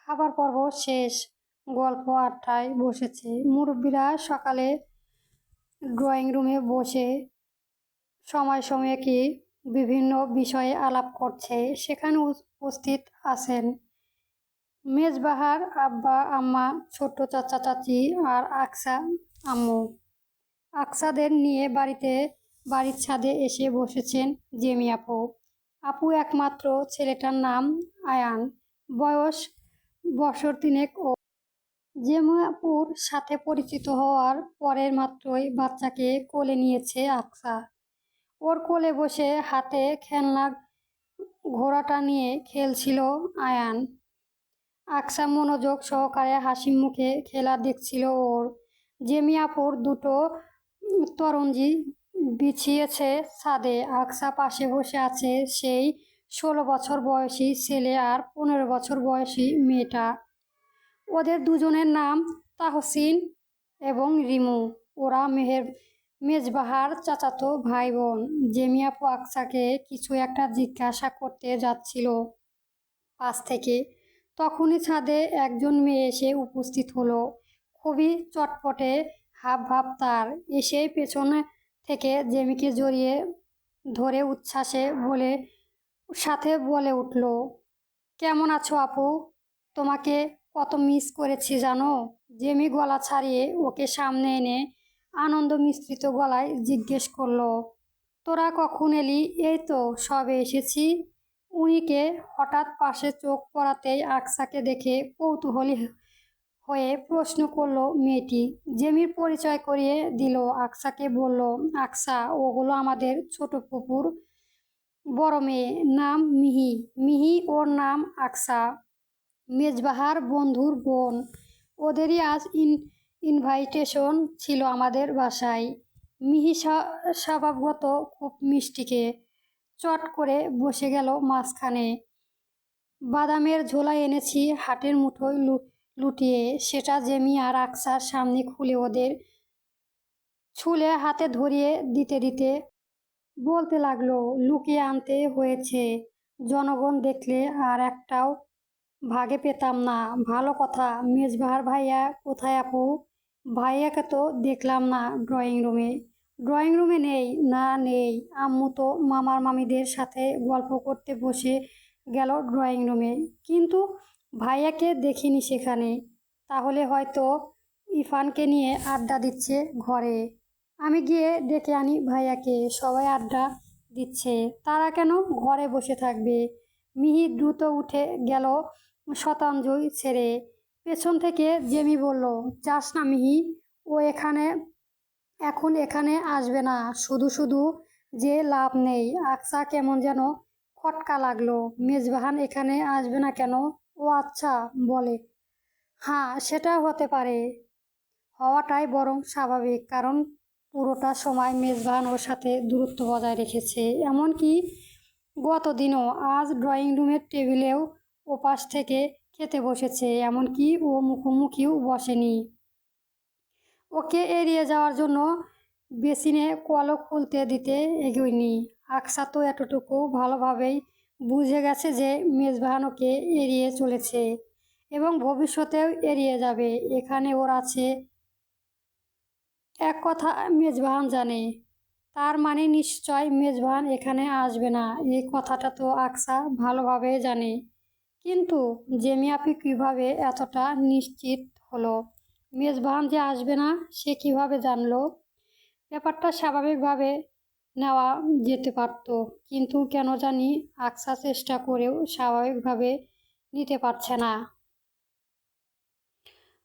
খাবার পর্ব শেষ। গল্প আড্ডায় বসেছে মুরব্বীরা। সকালে ড্রয়িং রুমে বসে সময় সময়ে কি বিভিন্ন বিষয়ে আলাপ করছে। সেখানে উপস্থিত আছেন মেজবাহার আব্বা আম্মা, ছোট্ট চাচা চাচি আর আকসা আম্মু। আকসাদের নিয়ে বাড়ির ছাদে এসে বসেছেন জেমি আপু। আপু একমাত্র ছেলেটার নাম আয়ান, বয়স বছর তিনেক। জেমিয়াপুর সাথে পরিচিত হওয়ার পরের মাত্রই বাচ্চাকে কোলে নিয়েছে আকসা। ওর কোলে বসে হাতে খেলনা ঘোড়াটা নিয়ে খেলছিল আয়ান। আকসা মনোযোগ সহকারে হাসি মুখে খেলা দেখছিল ওর। জেমিয়াপুর দুটো তরুণজি বিছিয়েছে ছাদে। আকসা পাশে বসে আছে সেই 16 বছর বয়সী ছেলে আর 15 বছর বয়সী মেয়েটা। ওদের দুজনের নাম তাহসিন এবং রিমু। ওরা মেজবাহার চাচাতো ভাই বোন। জেমি আপু আকসাকে কিছু একটা জিজ্ঞাসা করতে যাচ্ছিল পাশ থেকে, তখনই ছাদে একজন মেয়ে এসে উপস্থিত হলো। খুবই চটপটে হাব ভাব তার। এসে পেছনে থেকে জেমিকে জড়িয়ে ধরে উচ্ছ্বাসে সাথে বলে উঠল, কেমন আছো আপু? তোমাকে কত মিস করেছি জানো? জেমি গলা ছাড়িয়ে ওকে সামনে এনে আনন্দ মিশ্রিত গলায় জিজ্ঞেস করলো, তোরা কখন এলি? এই তো সবে এসেছি। উনিকে হঠাৎ পাশে চোখ পড়াতেই আকসাকে দেখে কৌতূহলী হয়ে প্রশ্ন করলো মেয়েটি। জেমির পরিচয় করিয়ে দিল আকসাকে। বলল, আকসা, ওগুলো আমাদের ছোট পুকুর বড় মেয়ে, নাম মিহি। মিহি ওর নাম আকসা, মেজবাহার বন্ধুর বোন। ওদেরই আজ ইনভাইটেশন ছিল আমাদের বাসায়। মিহি স্বভাবগত খুব মিষ্টিকে চট করে বসে গেল মাঝখানে। বাদামের ঝোলা এনেছি হাটের মুঠোয় লুটিয়ে, সেটা জেমি আর আকসার সামনে খুলে ওদের ছুলে হাতে ধরিয়ে দিতে দিতে বলতে লাগলো, লুকিয়ে আনতে হয়েছে, জনগণ দেখলে আর একটাও ভাগে পেতাম না। ভালো কথা। মেজবাহার ভাইয়া কোথায় আপু? ভাইয়াকে তো দেখলাম না ড্রয়িং রুমে। ড্রয়িং রুমে নেই? না নেই, আম্মু তো মামার মামিদের সাথে গল্প করতে বসে গেল ড্রয়িং রুমে, কিন্তু ভাইয়াকে দেখিনি সেখানে। তাহলে হয়তো ইরফানকে নিয়ে আড্ডা দিচ্ছে ঘরে। আমি গিয়ে ডেকে আনি ভাইয়াকে। সবাই আড্ডা দিচ্ছে, তারা কেন ঘরে বসে থাকবে? মিহি দ্রুত উঠে গেল শতাঞ্জলি ছেড়ে। পেছন থেকে জেমি বলল, যাস না মিহি, ও এখন এখানে আসবে না। শুধু শুধু যে লাভ নেই। আকসা কেমন যেন খটকা লাগলো। মেজবাহান এখানে আসবে না কেন? ও আচ্ছা, বলে, হ্যাঁ সেটা হতে পারে, হওয়াটাই বরং স্বাভাবিক, কারণ পুরোটা সময় মেজবাহান ওর সাথে দূরত্ব বজায় রেখেছে। এমনকি গত দিনও আজ ড্রয়িং রুমের টেবিলেও ওপাশ থেকে খেতে বসেছে, এমনকি ও মুখোমুখিও বসেনি। ওকে এড়িয়ে যাওয়ার জন্য বেসিনে কলও খুলতে দিতে এগোয়নি। আকসা তো এতটুকু ভালোভাবেই বুঝে গেছে যে মেজবাহান ওকে এড়িয়ে চলেছে এবং ভবিষ্যতেও এড়িয়ে যাবে। এখানে ওর আছে এক কথা মেজবাহান জানে, তার মানে নিশ্চয় মেজবাহান এখানে আসবে না। এই কথাটা তো আকসা ভালোভাবে জানে, কিন্তু জেমি আপু কীভাবে এতটা নিশ্চিত হলো মেজবাহান যে আসবে না? সে কিভাবে জানলো? ব্যাপারটা স্বাভাবিকভাবে নেওয়া যেতে পারত, কিন্তু কেন জানি আকসা চেষ্টা করেও স্বাভাবিকভাবে নিতে পারছে না।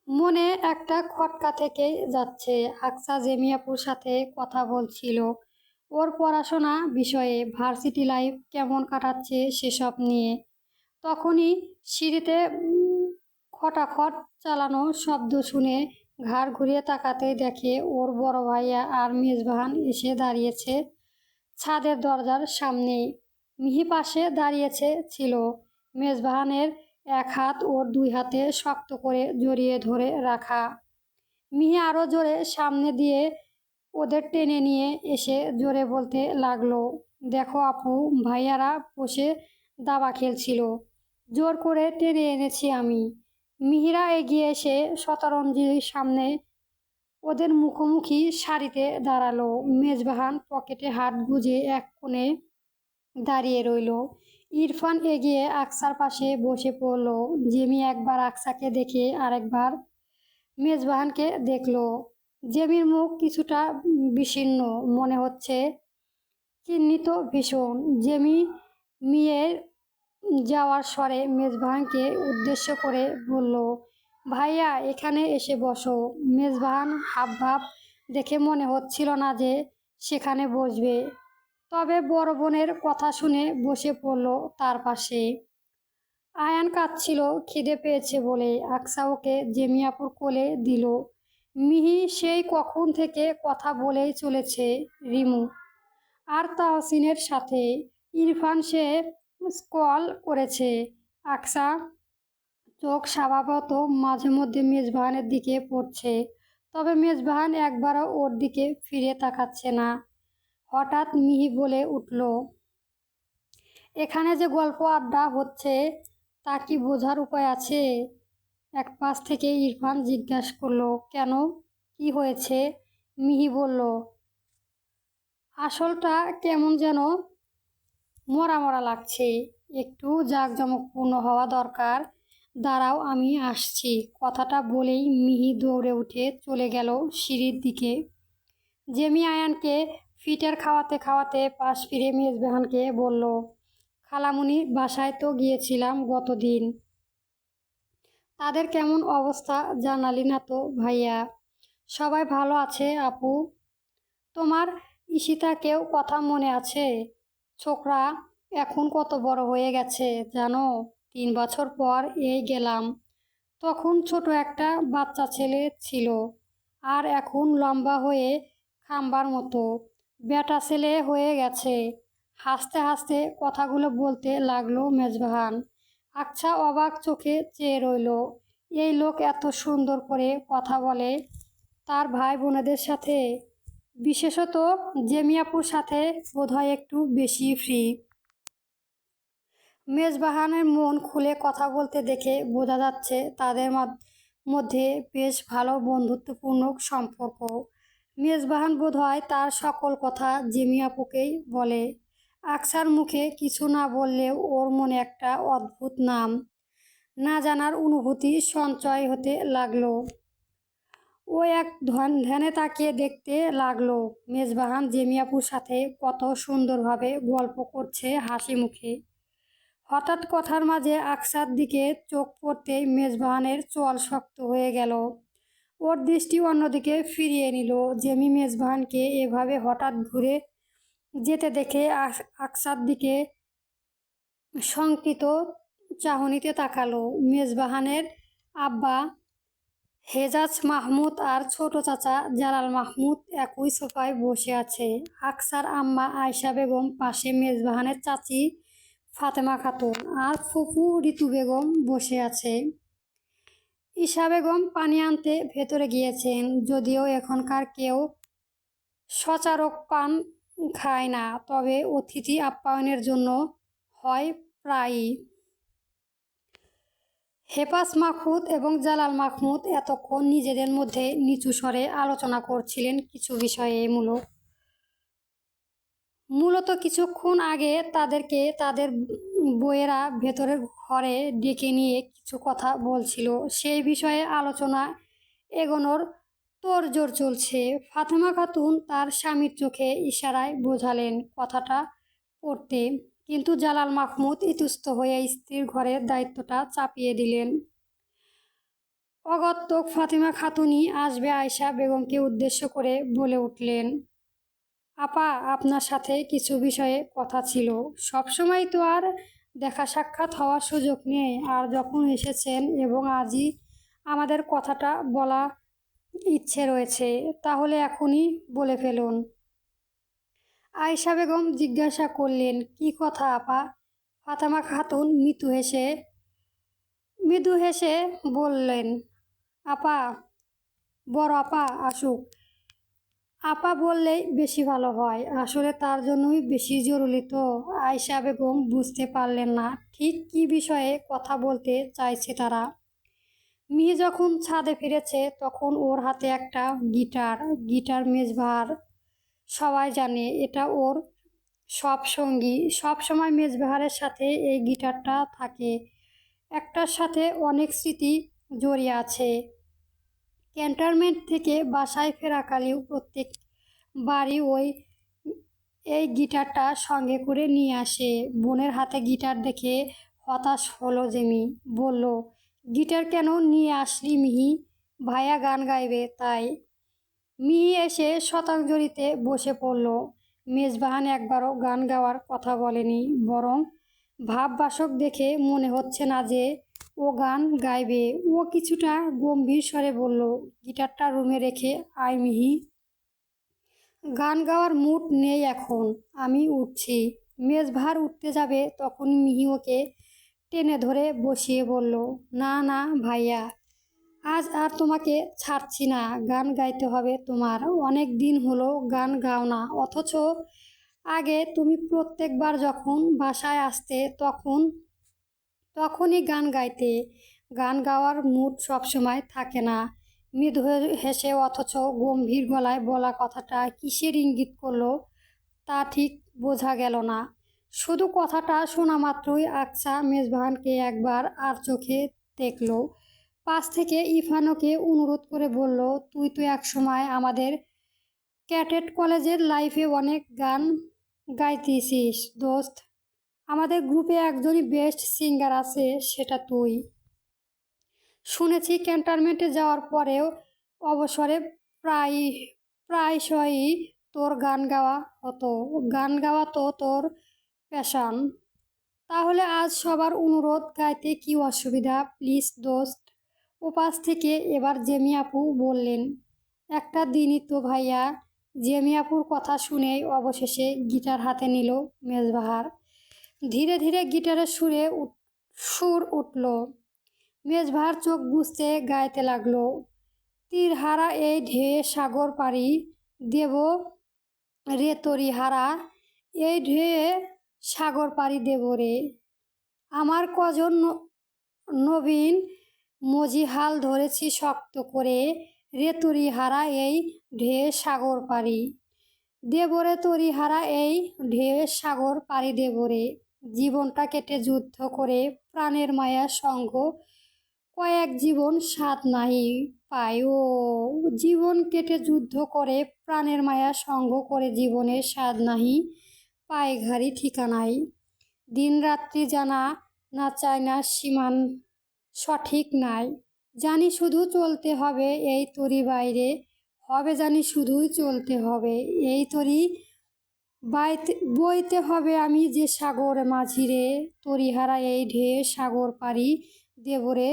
মনে একটা খটকা থেকেই যাচ্ছে। আকসা জেমি আপুর সাথে কথা বলছিল ওর পড়াশোনা বিষয়ে, ভার্সিটি লাইফ কেমন কাটাচ্ছে সেসব নিয়ে। তখনই সিঁড়িতে খটাখট চালানো শব্দ শুনে ঘাড় ঘুরিয়ে তাকাতেই দেখে ওর বড় ভাইয়া আর মেজবাহান এসে দাঁড়িয়েছে ছাদের দরজার সামনে। মিহি পাশে দাঁড়িয়েছে ছিল। মেজবাহানের এক হাত ওর দুই হাতে শক্ত করে জড়িয়ে ধরে রাখা। মিহি আরও জোরে সামনে দিয়ে ওদের টেনে নিয়ে এসে জোরে বলতে লাগলো, দেখো আপু, ভাইয়ারা বসে দাবা খেলছিল, জোর করে টেনে এনেছি আমি। মিহিরা এগিয়ে এসে শতরঞ্জির সামনে ওদের মুখোমুখি সারিতে দাঁড়ালো। মেজবাহান পকেটে হাত গুজে এক কোণে দাঁড়িয়ে রইল। ইরফান এগিয়ে আকসার পাশে বসে পড়ল। জেমি একবার আকসাকে দেখে আরেকবার মেজবাহানকে দেখল। জেমির মুখ কিছুটা বিষণ্ণ মনে হচ্ছে, চিহ্নিত ভীষণ। জেমি মিয়ের যাওয়ার স্বরে মেজবাহানকে উদ্দেশ্য করে বলল, ভাইয়া এখানে এসে বসো। মেজবাহান হাবভাব দেখে মনে হচ্ছিল না যে সেখানে বসবে, তবে বড় বোনের কথা শুনে বসে পড়ল তার পাশে। আয়ান কাঁদছিল খিদে পেয়েছে বলে। আকসা ওকে জেমি আপুর কোলে দিল। মিহি সেই কখন থেকে কথা বলেই চলেছে রিমু আর তাহসিনের সাথে। ইরফান সে কল করেছে। আকসা চোখ স্বভাবত মাঝে মধ্যে মেজবাহানের দিকে পড়ছে, তবে মেজবাহান একবারও ওর দিকে ফিরে তাকাচ্ছে না। হঠাৎ মিহি বলে উঠল, এখানে যে গল্প আড্ডা হচ্ছে তা কি বোঝার উপায় আছে? এক পাশ থেকে ইরফান জিজ্ঞাসা করলো, কেন, কি হয়েছে? মিহি বলল, আসলটা কেমন যেন মরা মরা লাগছে, একটু জাঁকজমকপূর্ণ হওয়া দরকার। দাঁড়াও আমি আসছি। কথাটা বলেই মিহি দৌড়ে উঠে চলে গেল সিঁড়ির দিকে। জেমি আয়ানকে ফিটার খাওয়াতে খাওয়াতে পাশ ফিরে মেজবাহানকে বলল, খালামুনির বাসায় তো গিয়েছিলাম গতদিন, তাদের কেমন অবস্থা জানালি না তো ভাইয়া? সবাই ভালো আছে আপু। তোমার ঈশিতাকেও কথা মনে আছে? ছোকরা এখন কত বড় হয়ে গেছে জানো? 3 বছর পর এই গেলাম, তখন ছোট একটা বাচ্চা ছেলে ছিল, আর এখন লম্বা হয়ে খাম্বার মতো বেটা ছেলে হয়ে গেছে। হাসতে হাসতে কথাগুলো বলতে লাগলো মেজবাহান। আচ্ছা অবাক চোখে চেয়ে রইল। এই লোক এত সুন্দর করে কথা বলে তার ভাই বোনেদের সাথে, বিশেষত জেমিয়াপুর সাথে বোধহয় একটু বেশি ফ্রি। মেজবাহানের মন খুলে কথা বলতে দেখে বোঝা যাচ্ছে তাদের মধ্যে বেশ ভালো বন্ধুত্বপূর্ণ সম্পর্ক। মেজবাহান বোধহয় তার সকল কথা জেমিয়াপুকেই বলে। আকসার মুখে কিছু না বললেও ওর মনে একটা অদ্ভুত নাম না জানার অনুভূতি সঞ্চয় হতে লাগলো। ও এক ধ্যানে তাকিয়ে দেখতে লাগলো মেজবাহান জেমিয়াপুর সাথে কত সুন্দরভাবে গল্প করছে হাসি মুখে। হঠাৎ কথার মাঝে আকসার দিকে চোখ পড়তেই মেজবাহানের চোয়াল শক্ত হয়ে গেল। ওর দৃষ্টি অন্যদিকে ফিরিয়ে নিল। জেমি মেজবাহানকে এভাবে হঠাৎ ঘুরে যেতে দেখে আকসার দিকে শঙ্কিত চাহনিতে তাকালো। মেজবাহানের আব্বা হেজাজ মাহমুদ আর ছোট চাচা জালাল মাহমুদ একই সোফায় বসে আছে। আকসার আম্মা আয়শা বেগম পাশে, মেজবাহানের চাচি ফাতেমা খাতুন আর ফুফু ঋতু বেগম বসে আছে। ঈশা বেগম পানি আনতে ভেতরে গিয়েছেন, যদিও এখনকার কেউ সচারক পান খায় না, তবে অতিথি আপ্যায়নের জন্য হয় প্রায়ই। হেফাজ মাহমুদ এবং জালাল মাহমুদ এতক্ষণ নিজেদের মধ্যে নিচু স্বরে আলোচনা করছিলেন কিছু বিষয়ে। মূলত কিছুক্ষণ আগে তাদেরকে তাদের বউয়েরা ভেতরের ঘরে ডেকে নিয়ে কিছু কথা বলছিল, সেই বিষয়ে আলোচনা এগোনোর তোড়জোড় চলছে। ফাতেমা খাতুন তার স্বামীর চোখে ইশারায় বোঝালেন কথাটা পড়তে, কিন্তু জালাল মাহমুদ ইতস্ত হয়ে স্ত্রীর ঘরের দায়িত্বটা চাপিয়ে দিলেন। অগত্যক ফাতেমা খাতুনই আসবে আয়শা বেগমকে উদ্দেশ্য করে বলে উঠলেন, আপা আপনার সাথে কিছু বিষয়ে কথা ছিল। সবসময় তো আর দেখা সাক্ষাৎ হওয়ার সুযোগ নেই, আর যখন এসেছেন এবং আজই আমাদের কথাটা বলা ইচ্ছে রয়েছে, তাহলে এখনই বলে ফেলুন। আয়শা বেগম জিজ্ঞাসা করলেন, কি কথা আপা? ফাতেমা খাতুন মৃদু হেসে বললেন, আপা, বড় আপা আসুক। আপা বললেই বেশি ভালো হয়, আসলে তার জন্যই বেশি জরুরি তো। আয়শা বেগম বুঝতে পারলেন না ঠিক কী বিষয়ে কথা বলতে চাইছে তারা। মিহি যখন ছাদে ফিরেছে তখন ওর হাতে একটা গিটার মেজবাহার সবাই জানে এটা ওর সব সঙ্গী। সব সময় মেজবাহারের সাথে এই গিটারটা থাকে। একটার সাথে অনেক স্মৃতি জড়িয়ে আছে। ক্যান্টনমেন্ট থেকে বাসায় ফেরাকালেও প্রত্যেক বাড়ি এই গিটারটা সঙ্গে করে নিয়ে আসে। বোনের হাতে গিটার দেখে হতাশ হলো জেমি। বলল, গিটার কেন নিয়ে আসলি মিহি? ভাইয়া গান গাইবে তাই। মিহি এসে শতাঞ্জলিতে বসে পড়ল। মেজবাহান একবারও গান গাওয়ার কথা বলেনি, বরং ভাববাসক দেখে মনে হচ্ছে না যে ও গান গাইবে। ও কিছুটা গম্ভীর স্বরে বলল, গিটারটা রুমে রেখে আয় মিহি। গান গাওয়ার মুড নেই এখন, আমি উঠছি। মেজবাহার উঠতে যাবে তখন মিহি ওকে টেনে ধরে বসিয়ে বলল, না না ভাইয়া, আজ আর তোমাকে ছাড়ছি না। গান গাইতে হবে তোমার। অনেক দিন হলো গান গাও না, অথচ আগে তুমি প্রত্যেকবার যখন বাসায় আসতে তখনই গান গাইতে। গান গাওয়ার মুড সবসময় থাকে না। মৃদু হেসে অথচ গম্ভীর গলায় বলা কথাটা কিসের ইঙ্গিত করলো তা ঠিক বোঝা গেল না। শুধু কথাটা শোনা মাত্রই আকসা মেজবাহানকে একবার আর চোখে দেখল। পাশ থেকে ইরফানকে অনুরোধ করে বলল, তুই তো একসময় আমাদের ক্যাডেট কলেজের লাইফে অনেক গান গাইতেছিস দোস্ত। আমাদের গ্রুপে একজনই বেস্ট সিঙ্গার আছে, সেটা তুই। শুনেছি ক্যান্টনমেন্টে যাওয়ার পরেও অবসরে প্রায়শই তোর গান গাওয়া হতো। গান গাওয়া তো তোর প্যাশন। তাহলে আজ সবার অনুরোধ গাইতে কি অসুবিধা? প্লিজ দোস্ত। ওপাশ থেকে এবার জেমি আপু বললেন, একটা দিনই তো ভাইয়া। জেমি আপুর কথা শুনেই অবশেষে গিটার হাতে নিল মেজবাহার। ধীরে ধীরে গিটারের সুর উঠল। মেজবাহার চোখ বুজতে গাইতে লাগলো, তীরহারা এই ঢেয়ে সাগর পাড়ি দেব রে তরিহারা, এই ঢেয়ে সাগর পাড়ি দেব রে। আমার কজন নবীন মজিহাল ধরেছি শক্ত করে, রে তরিহারা এই ঢেয়ে সাগর পাড়ি দেবরে, তরিহারা এই ঢেউ সাগর পাড়ি দেবরে। জীবনটা কেটে যুদ্ধ করে প্রাণের মায়া সঙ্গ, কয়েক জীবন স্বাদ নাহি পায় ও। জীবন কেটে যুদ্ধ করে প্রাণের মায়া সঙ্গ করে জীবনের স্বাদ নাহি পায় ঘাড়ি ঠিকানাই। দিন রাত্রি জানা না চায় না সীমান সঠিক নাই, জানি শুধু চলতে হবে এই তরি বাইরে হবে, জানি শুধুই চলতে হবে এই তরি বইতে হবে আমি যে সাগর মাঝিরে, তরিহারা এই ঢেউ সাগর পাড়ি দেবরে,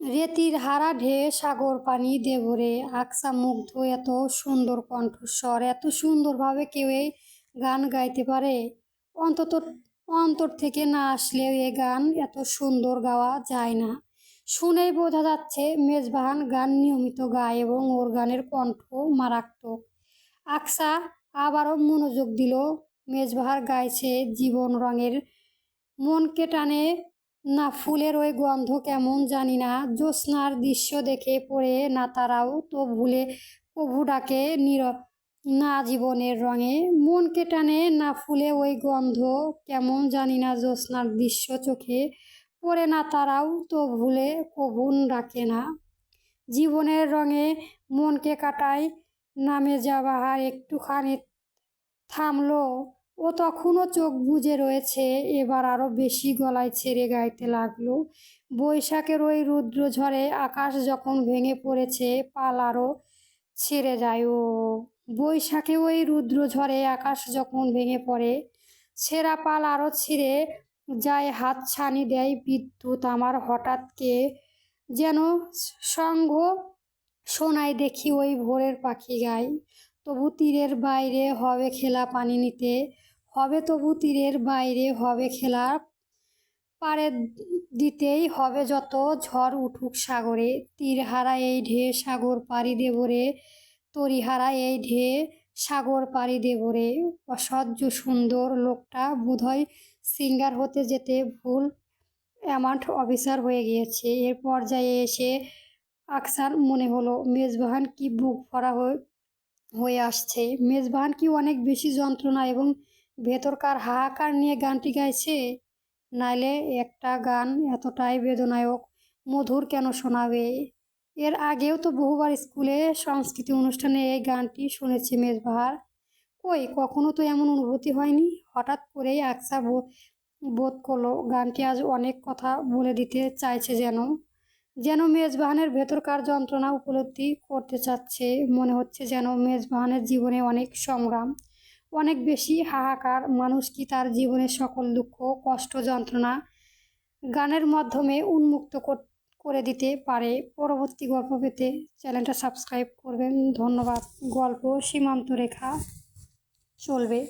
রেতির হারা ঢেউ সাগর পানি দেবরে। আকসা মুগ্ধ, এত সুন্দর কণ্ঠস্বর, এত সুন্দরভাবে কেউ এই গান গাইতে পারে? অন্তত অন্তর থেকে না আসলেও এ গান এত সুন্দর গাওয়া যায় না। শুনেই বোঝা যাচ্ছে মেজবাহান গান নিয়মিত গায় এবং ওর গানের কণ্ঠ মারাত্মক। আকসা আবারও মনোযোগ দিল। মেজবাহার গাইছে জীবন রঙের মনকে টানে না, ফুলের ওই গন্ধ কেমন জানি না, জ্যোৎস্নার দৃশ্য দেখে পড়ে না তারাও তো ভুলে প্রভু ডাকে না জীবনের রঙে, মনকে টানে না ফুলে ওই গন্ধ কেমন জানি না, জ্যোৎস্নার দৃশ্য চোখে পড়ে না তারাও তো ভুলে প্রভু ডাকে না জীবনের রঙে, মনকে কাটায় নামে যাবাহার একটুখানি থামলো। ও তখনও চোখ বুজে রয়েছে, এবার আরো বেশি গলায় ছেড়ে গাইতে লাগলো। বৈশাখের ওই রুদ্র ঝড়ে আকাশ যখন ভেঙে পড়েছে, পাল আরো ছেড়ে যায় ও। বৈশাখে ওই রুদ্র ঝড়ে আকাশ যখন ভেঙে পড়ে, ছেঁড়া পাল আরো ছিঁড়ে যায়, হাত ছানি দেয় বিদ্যুৎ আমার হঠাৎ কে যেন সঙ্গ শোনায় দেখি ওই ভোরের পাখি গায়, তবু তীরের বাইরে হবে খেলা পানি নিতে হবে, তবু তীরের বাইরে হবে খেলা পাড়ে দিতেই হবে যত ঝড় উঠুক সাগরে, তীরহারা এই ঢেউ সাগর পাড়ি দেবরে, তরিহারা এই ঢেউ সাগর পাড়ি দেবরে। অসহ্য সুন্দর লোকটা বোধহয় সিঙ্গার হতে যেতে ভুল অ্যামাউন্ট অফিসার হয়ে গিয়েছে। এর পর্যায়ে এসে আকসার মনে হলো মেজবাহান কি বুক ভরা হয়ে আসছে। মেজবাহান কি অনেক বেশি যন্ত্রণা এবং ভেতরকার হাহাকার নিয়ে গানটি গাইছে? নাইলে একটা গান এতটাই বেদনায়ক মধুর কেন শোনাবে? এর আগেও তো বহুবার স্কুলে সংস্কৃতি অনুষ্ঠানে এই গানটি শুনেছি মেজবাহার। কই কখনো তো এমন অনুভূতি হয়নি। হঠাৎ করেই আকসা বোধ করলো গানটি আজ অনেক কথা বলে দিতে চাইছে, যেন যেন মেজবাহানের ভেতরকার যন্ত্রণা উপলব্ধি করতে চাচ্ছে। মনে হচ্ছে যেন মেজবাহানের জীবনে অনেক সংগ্রাম, অনেক বেশি হাহাকার। মানুষ কি তার জীবনের সকল দুঃখ, কষ্ট, যন্ত্রণা গানের মাধ্যমে উন্মুক্ত করে দিতে পারে? পরবর্তী গল্প পেতে চ্যানেলটা সাবস্ক্রাইব করবেন। ধন্যবাদ। গল্প সীমান্ত রেখা চলবে।